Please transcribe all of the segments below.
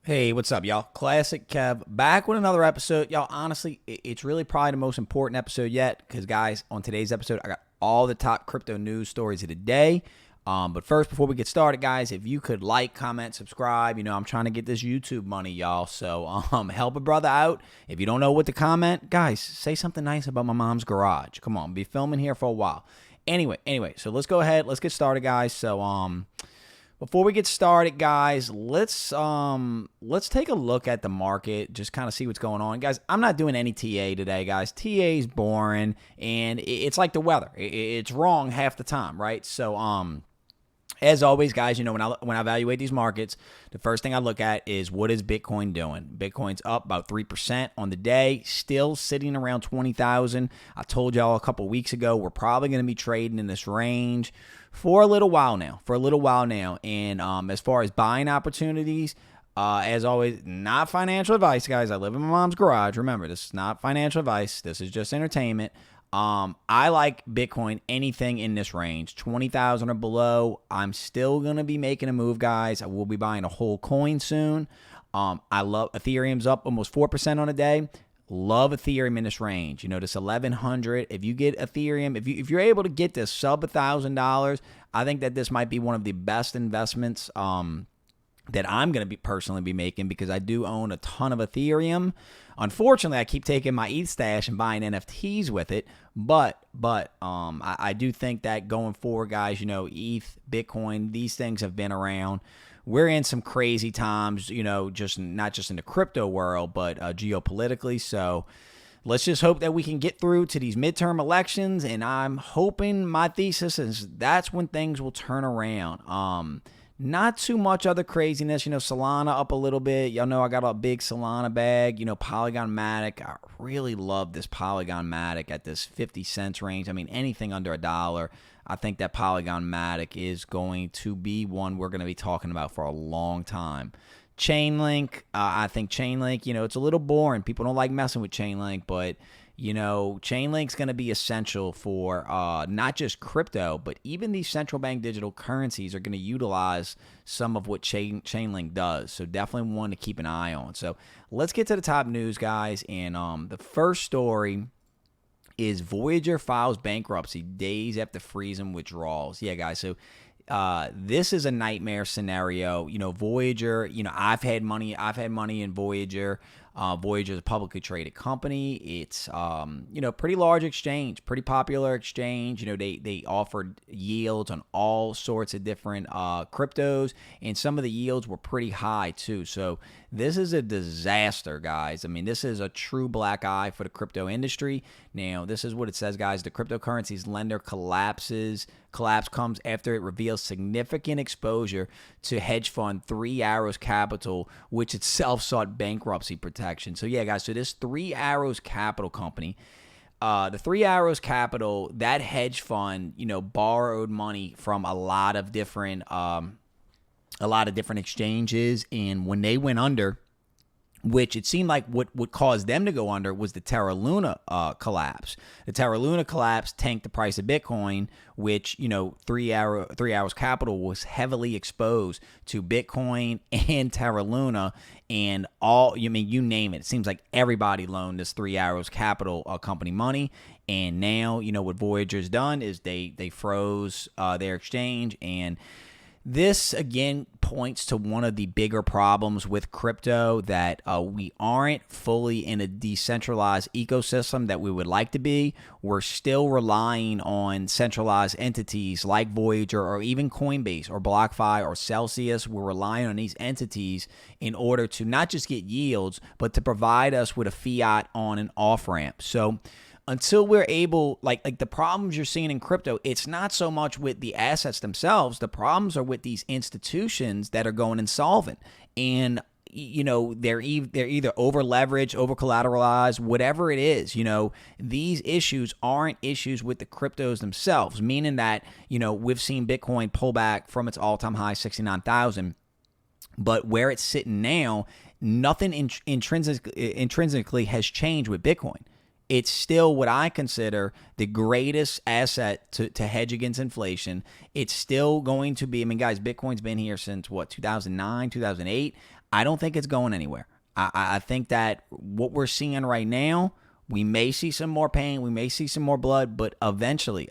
Hey, what's up, y'all? Classic Kev back with another episode. Y'all, honestly, it's really probably the most important episode yet because, guys, on today's episode, I got all the top crypto news stories of the day. But first, before we get started, guys, if you could like, comment, subscribe, I'm trying to get this YouTube money, y'all. So help a brother out. If you don't know what to comment, guys, say something nice about my mom's garage. Come on, be filming here for a while. Anyway, so let's go ahead. Let's get started, guys. So before we get started, guys, let's take a look at the market, just kind of see what's going on. Guys, I'm not doing any TA today, guys. TA is boring, and it's like the weather. It's wrong half the time, right? So, as always, guys, when I evaluate these markets, the first thing I look at is what is Bitcoin doing. Bitcoin's up about 3% on the day, still sitting around 20,000. I told y'all a couple weeks ago we're probably going to be trading in this range for a little while now. And as far as buying opportunities, as always, not financial advice, guys. I live in my mom's garage. Remember, this is not financial advice. This is just entertainment. I like Bitcoin, anything in this range, 20,000 or below. I'm still going to be making a move, guys. I will be buying a whole coin soon. I love Ethereum's up almost 4% on a day. Love Ethereum in this range. This 1,100. If you get Ethereum, if you're able to get this sub $1,000, I think that this might be one of the best investments that I'm going to personally be making because I do own a ton of Ethereum. Unfortunately, I keep taking my ETH stash and buying NFTs with it, but I do think that going forward, guys, ETH, Bitcoin, these things have been around. We're in some crazy times, just not just in the crypto world, but geopolitically. So let's just hope that we can get through to these midterm elections, and I'm hoping my thesis is that's when things will turn around. Not too much other craziness. Solana up a little bit. Y'all know I got a big Solana bag. Polygon Matic. I really love this Polygon Matic at this 50 cents range. I mean, anything under $1. I think that Polygon Matic is going to be one we're going to be talking about for a long time. Chainlink. I think Chainlink, it's a little boring. People don't like messing with Chainlink, but Chainlink's going to be essential for not just crypto, but even these central bank digital currencies are going to utilize some of what Chainlink does. So definitely one to keep an eye on. So let's get to the top news, guys. And the first story is Voyager files bankruptcy days after freezing withdrawals. Yeah, guys. So this is a nightmare scenario. Voyager, I've had money in Voyager. Voyager is a publicly traded company. It's, pretty large exchange, pretty popular exchange. They offered yields on all sorts of different cryptos, and some of the yields were pretty high too. So this is a disaster, guys. I mean, this is a true black eye for the crypto industry. Now, this is what it says, guys. The cryptocurrency's lender collapse comes after it reveals significant exposure to hedge fund Three Arrows Capital, which itself sought bankruptcy protection. So yeah, guys, so this Three Arrows Capital company, the Three Arrows Capital, that hedge fund, borrowed money from a lot of different exchanges, and when they went under, which it seemed like what caused them to go under was the Terra Luna collapse. The Terra Luna collapse tanked the price of Bitcoin, which, Three Arrows Capital was heavily exposed to Bitcoin and Terra Luna, and you name it. It seems like everybody loaned this Three Arrows Capital company money, and now, what Voyager's done is they froze their exchange, and this, again, points to one of the bigger problems with crypto, that we aren't fully in a decentralized ecosystem that we would like to be. We're still relying on centralized entities like Voyager or even Coinbase or Blockfi or Celsius. We're relying on these entities in order to not just get yields, but to provide us with a fiat on and off ramp. So until we're able, like the problems you're seeing in crypto, it's not so much with the assets themselves. The problems are with these institutions that are going insolvent. And, they're either over leveraged, over collateralized, whatever it is. These issues aren't issues with the cryptos themselves, meaning that, we've seen Bitcoin pull back from its all-time high, 69,000. But where it's sitting now, nothing intrinsically has changed with Bitcoin. it's still what I consider the greatest asset to hedge against inflation. It's still going to be, I mean, guys, Bitcoin's been here since what, 2009, 2008. I don't think it's going anywhere. I think that what we're seeing right now, we may see some more pain, we may see some more blood, but eventually,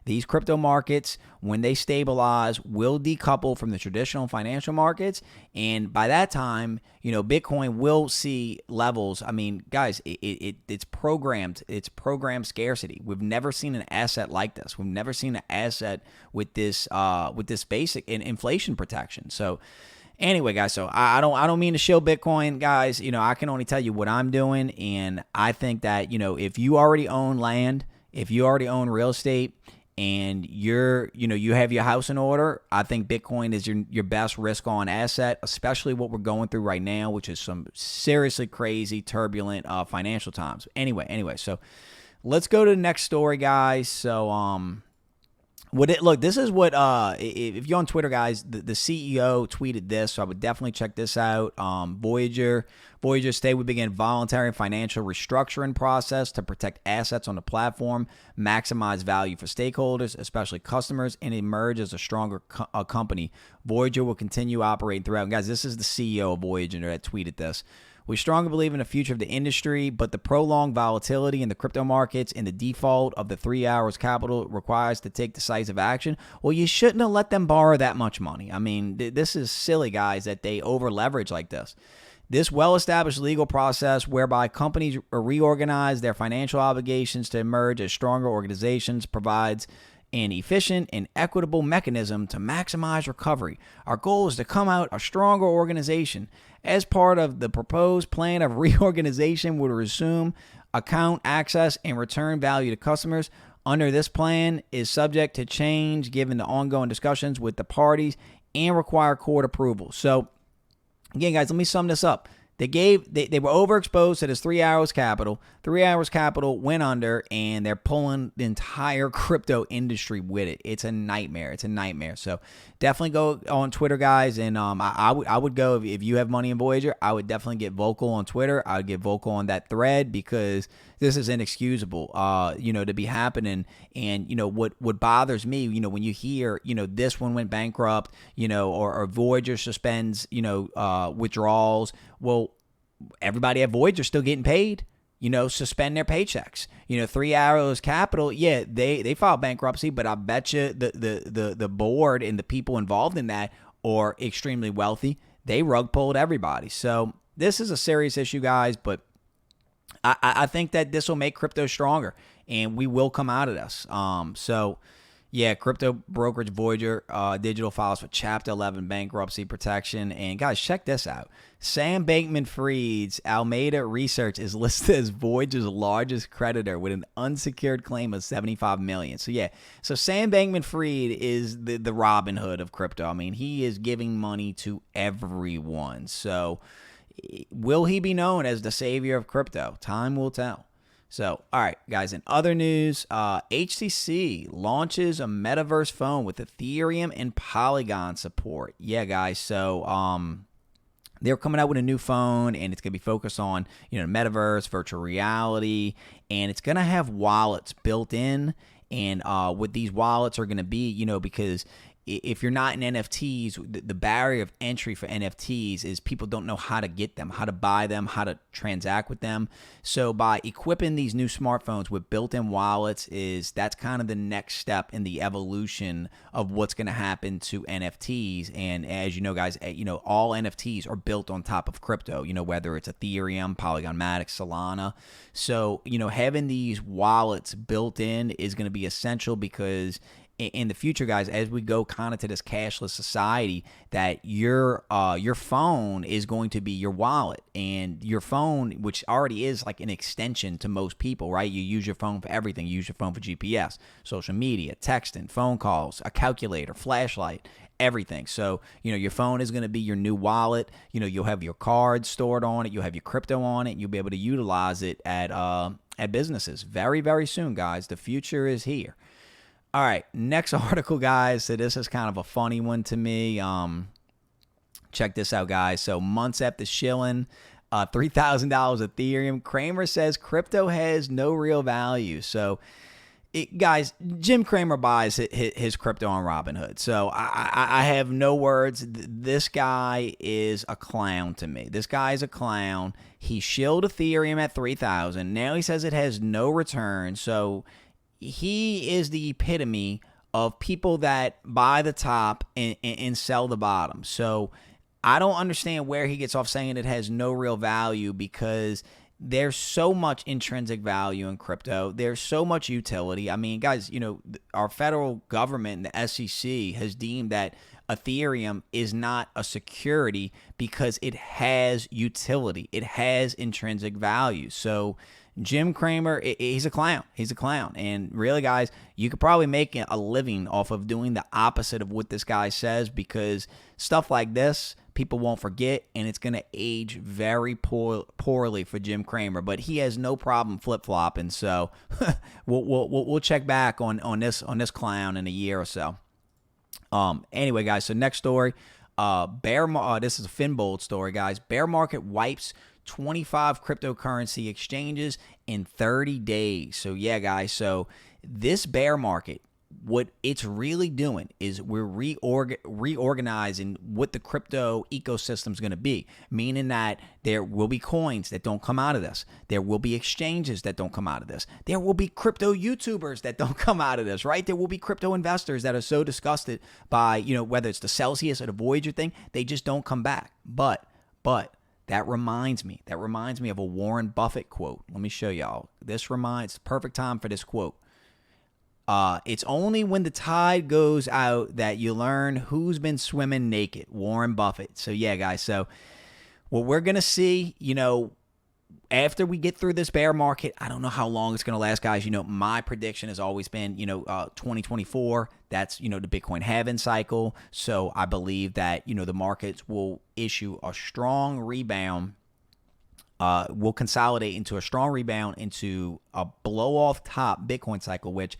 these crypto markets, when they stabilize, will decouple from the traditional financial markets. And by that time, Bitcoin will see levels. I mean, guys, it's programmed. It's programmed scarcity. We've never seen an asset like this. We've never seen an asset with this basic inflation protection. So anyway, guys, so I don't mean to show Bitcoin, guys. I can only tell you what I'm doing, and I think that if you already own land, if you already own real estate, and you have your house in order, I think Bitcoin is your best risk on asset, especially what we're going through right now, which is some seriously crazy, turbulent financial times. Anyway, so let's go to the next story, guys. So look, this is what, if you're on Twitter, guys, the CEO tweeted this, so I would definitely check this out. Voyager state would begin voluntary financial restructuring process to protect assets on the platform, maximize value for stakeholders, especially customers, and emerge as a stronger company. Voyager will continue operating throughout. And guys, this is the CEO of Voyager that tweeted this. We strongly believe in the future of the industry, but the prolonged volatility in the crypto markets and the default of the 3 hours capital requires to take decisive action. Well, you shouldn't have let them borrow that much money. I mean, this is silly, guys, that they over leverage like this. This well-established legal process whereby companies reorganize their financial obligations to emerge as stronger organizations provides an efficient and equitable mechanism to maximize recovery. Our goal is to come out a stronger organization. As part of the proposed plan of reorganization would resume account access and return value to customers. Under this plan is subject to change given the ongoing discussions with the parties and require court approval. So again, guys, let me sum this up. They were overexposed to this 3 hours capital. 3 hours capital went under, and they're pulling the entire crypto industry with it. It's a nightmare. So definitely go on Twitter, guys. And I would go, if you have money in Voyager, I would definitely get vocal on Twitter. I would get vocal on that thread, because this is inexcusable, to be happening. And, what bothers me, when you hear, this one went bankrupt, or Voyager suspends, withdrawals. Well, everybody at Voyager still getting paid, suspend their paychecks. 3 hours capital, yeah, they filed bankruptcy, but I bet you the board and the people involved in that are extremely wealthy. They rug pulled everybody. So this is a serious issue, guys, but I think that this will make crypto stronger, and we will come out of this. So yeah, crypto brokerage Voyager Digital files for Chapter 11 bankruptcy protection. And guys, check this out. Sam Bankman-Fried's Alameda Research is listed as Voyager's largest creditor with an unsecured claim of $75 million. So yeah, so Sam Bankman-Fried is the Robin Hood of crypto. I mean, he is giving money to everyone. So will he be known as the savior of crypto? Time will tell. So, all right, guys, in other news, HTC launches a metaverse phone with Ethereum and Polygon support. Yeah, guys, so they're coming out with a new phone, and it's going to be focused on, metaverse, virtual reality, and it's going to have wallets built in. And what these wallets are going to be, because if you're not in NFTs, the barrier of entry for NFTs is people don't know how to get them, how to buy them, how to transact with them. So by equipping these new smartphones with built-in wallets, that's kind of the next step in the evolution of what's going to happen to NFTs. And as you know, guys, all NFTs are built on top of crypto, whether it's Ethereum, Polygon Matic, Solana. So, having these wallets built in is going to be essential, because in the future, guys, as we go kind of to this cashless society, that your phone is going to be your wallet, and your phone, which already is like an extension to most people, right? You use your phone for everything. You use your phone for GPS, social media, texting, phone calls, a calculator, flashlight, everything. So, your phone is going to be your new wallet. You'll have your cards stored on it. You'll have your crypto on it. You'll be able to utilize it at businesses very, very soon, guys. The future is here. All right, next article, guys. So this is kind of a funny one to me. Check this out, guys. So months after shilling, $3,000 Ethereum. Cramer says crypto has no real value. So, guys, Jim Cramer buys his crypto on Robinhood. So I have no words. This guy is a clown to me. This guy is a clown. He shilled Ethereum at 3,000. Now he says it has no return. So he is the epitome of people that buy the top and sell the bottom. So I don't understand where he gets off saying it has no real value, because there's so much intrinsic value in crypto. There's so much utility. I mean, guys, our federal government and the SEC has deemed that Ethereum is not a security because it has utility. It has intrinsic value. So Jim Cramer, he's a clown. He's a clown. And really, guys, you could probably make a living off of doing the opposite of what this guy says, because stuff like this, people won't forget, and it's going to age very poorly for Jim Cramer. But he has no problem flip-flopping. So we'll check back on this clown in a year or so. Anyway, guys, so next story. This is a Finbold story, guys. Bear market wipes 25 cryptocurrency exchanges in 30 days. So yeah, guys, so this bear market, what it's really doing is we're reorganizing what the crypto ecosystem is going to be, meaning that there will be coins that don't come out of this. There will be exchanges that don't come out of this. There will be crypto YouTubers that don't come out of this, right? There will be crypto investors that are so disgusted by, whether it's the Celsius or the Voyager thing, they just don't come back. But that reminds me of a Warren Buffett quote. Let me show y'all. Perfect time for this quote. It's only when the tide goes out that you learn who's been swimming naked. Warren Buffett. So yeah, guys. So what we're going to see, after we get through this bear market, I don't know how long it's going to last, guys. My prediction has always been, 2024. That's, the Bitcoin halving cycle. So I believe that, the markets will issue a strong rebound. Will consolidate into a strong rebound into a blow off top Bitcoin cycle, which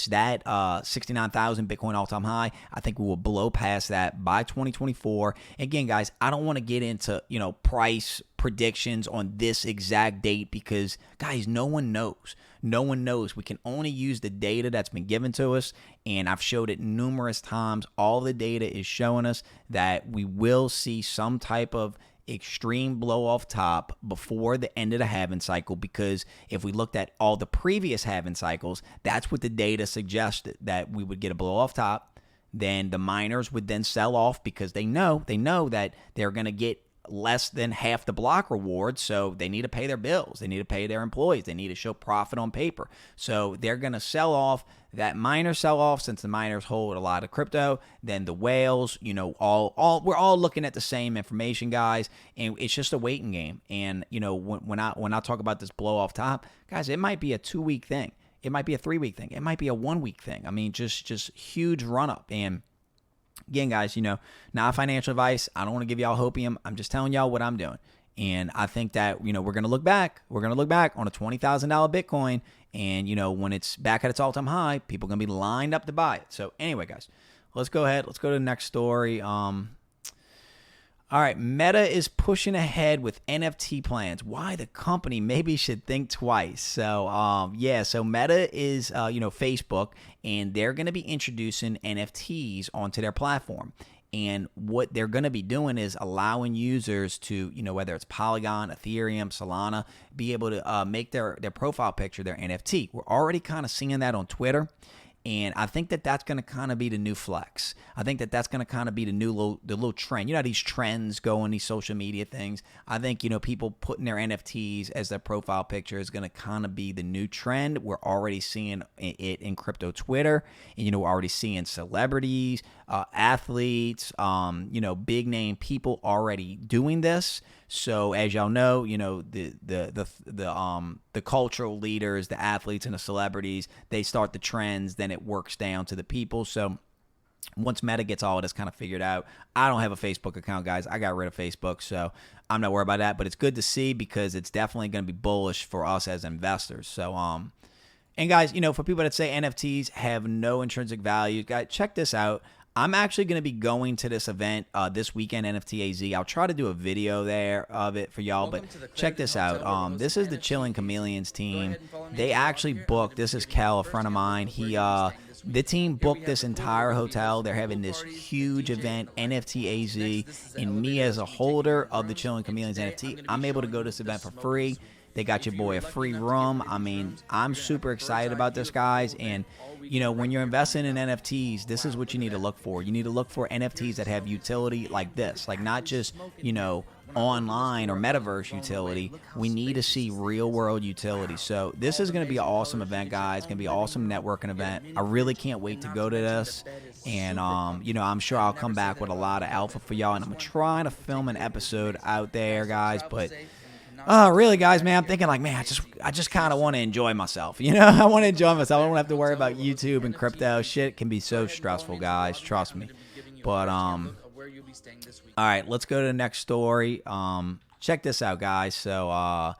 that 69,000 Bitcoin all time high, I think we will blow past that by 2024. Again, guys, I don't want to get into price predictions on this exact date, because guys, no one knows. We can only use the data that's been given to us, and I've showed it numerous times. All the data is showing us that we will see some type of extreme blow off top before the end of the halving cycle, because if we looked at all the previous halving cycles, that's what the data suggested, that we would get a blow off top. Then the miners would then sell off, because they know that they're going to get less than half the block reward, so they need to pay their bills, they need to pay their employees, they need to show profit on paper. So they're going to sell off. That miners sell off, since the miners hold a lot of crypto. Then the whales, we're all looking at the same information, guys, and it's just a waiting game. And when I talk about this blow off top, guys, it might be a 2-week thing, it might be a 3-week thing, it might be a 1-week thing. I mean, just huge run up. And again, guys, not financial advice. I don't want to give y'all hopium. I'm just telling y'all what I'm doing. And I think that, we're going to look back. We're going to look back on a $20,000 Bitcoin. And, when it's back at its all-time high, people are going to be lined up to buy it. So anyway, guys, let's go ahead. Let's go to the next story. All right, Meta is pushing ahead with NFT plans. Why the company maybe should think twice. So, so Meta is, Facebook, and they're going to be introducing NFTs onto their platform. And what they're going to be doing is allowing users to, whether it's Polygon, Ethereum, Solana, be able to make their profile picture their NFT. We're already kind of seeing that on Twitter. And I think that that's going to kind of be the new flex. I think that that's going to kind of be the little trend. How these trends go in these social media things. I think, people putting their NFTs as their profile picture is going to kind of be the new trend. We're already seeing it in crypto Twitter. And, we're already seeing celebrities, athletes, big name people already doing this. So as y'all know, the cultural leaders, the athletes and the celebrities, they start the trends, then it works down to the people. So once Meta gets all of this kind of figured out, I don't have a Facebook account, guys. I got rid of Facebook, so I'm not worried about that. But it's good to see, because it's definitely going to be bullish for us as investors. So, and guys, for people that say NFTs have no intrinsic value, guys, check this out. I'm actually going to be going to this event this weekend, NFTZ. I'll try to do a video there of it for y'all, but check this out. This is the Chilling Chameleons team. They actually booked, this is Kel, a friend of mine. The team booked this entire hotel. They're having this huge event, NFTZ, and me as a holder of the Chilling Chameleons NFT, I'm able to go to this event for free. They got your boy a free room. I mean, I'm super excited about this, guys. And, you know, when you're investing in NFTs, this is what you need to look for. You need to look for NFTs that have utility like this, like not just, you know, online or metaverse utility. We need to see real world utility. So this is going to be an awesome event, guys. It's going to be an awesome networking event. I really can't wait to go to this. And, you know, I'm sure I'll come back with a lot of alpha for y'all. And I'm trying to film an episode out there, guys. But really, guys, man, I'm thinking like, man, I just kind of want to enjoy myself. You know, I want to enjoy myself. I don't have to worry about YouTube and crypto. Shit can be so stressful, guys. Trust me. But, all right, let's go to the next story. Check this out, guys. So,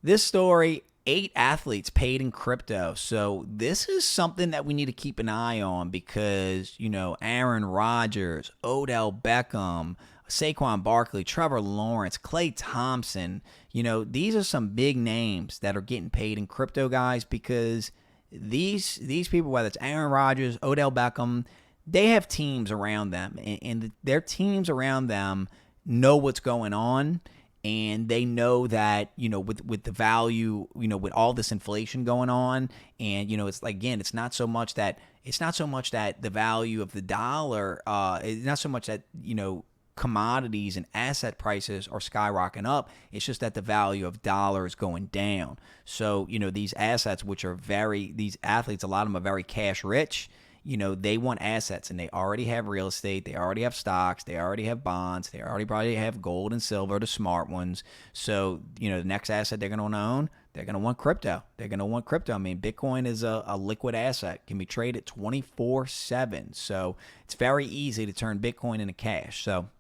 this story, 8 athletes paid in crypto. So this is something that we need to keep an eye on because, you know, Aaron Rodgers, Odell Beckham, Saquon Barkley, Trevor Lawrence, Klay Thompson, you know, these are some big names that are getting paid in crypto, guys, because these people, whether it's Aaron Rodgers, Odell Beckham, they have teams around them, and their teams around them know what's going on, and they know that, you know, with the value, you know, with all this inflation going on, and, you know, it's like, again, it's not so much that the value of the dollar, it's not so much that, you know, commodities and asset prices are skyrocketing up. It's just that the value of dollar is going down. So, you know, these assets, these athletes, a lot of them are very cash rich. You know, they want assets, and they already have real estate. They already have stocks. They already have bonds. They already probably have gold and silver, the smart ones. So, you know, the next asset they're going to want to own, they're going to want crypto. They're going to want crypto. I mean, Bitcoin is a liquid asset, can be traded 24/7. So it's very easy to turn Bitcoin into cash. So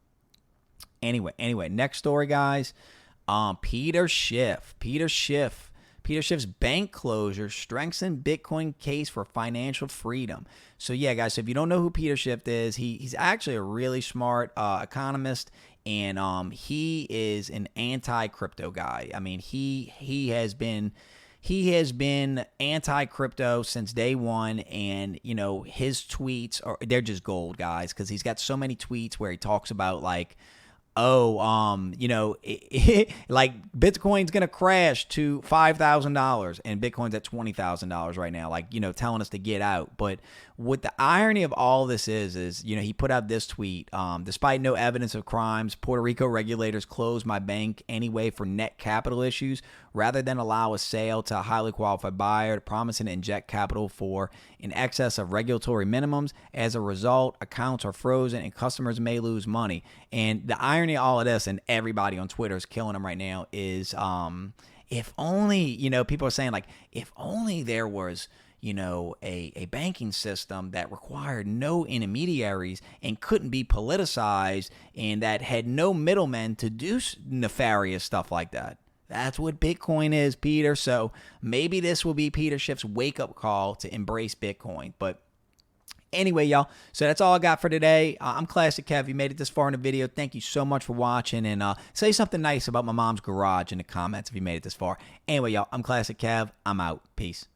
Anyway, next story, guys. Peter Schiff. Peter Schiff's bank closure strengthened Bitcoin case for financial freedom. So yeah, guys. So if you don't know who Peter Schiff is, he's actually a really smart economist, and he is an anti-crypto guy. I mean, he has been anti-crypto since day one, and, you know, his tweets they're just gold, guys, because he's got so many tweets where he talks about like, you know, like Bitcoin's going to crash to $5,000 and Bitcoin's at $20,000 right now, like, you know, telling us to get out. But what the irony of all this is, you know, he put out this tweet, despite no evidence of crimes, Puerto Rico regulators closed my bank anyway for net capital issues rather than allow a sale to a highly qualified buyer, promising to inject capital for in excess of regulatory minimums. As a result, accounts are frozen and customers may lose money. And the irony of all of this, and everybody on Twitter is killing them right now, is if only, you know, people are saying like, if only there was, you know, a banking system that required no intermediaries and couldn't be politicized and that had no middlemen to do nefarious stuff like that. That's what Bitcoin is, Peter. So maybe this will be Peter Schiff's wake-up call to embrace Bitcoin. But anyway, y'all, so that's all I got for today. I'm Classic Kev. You made it this far in the video. Thank you so much for watching. And say something nice about my mom's garage in the comments if you made it this far. Anyway, y'all, I'm Classic Kev. I'm out. Peace.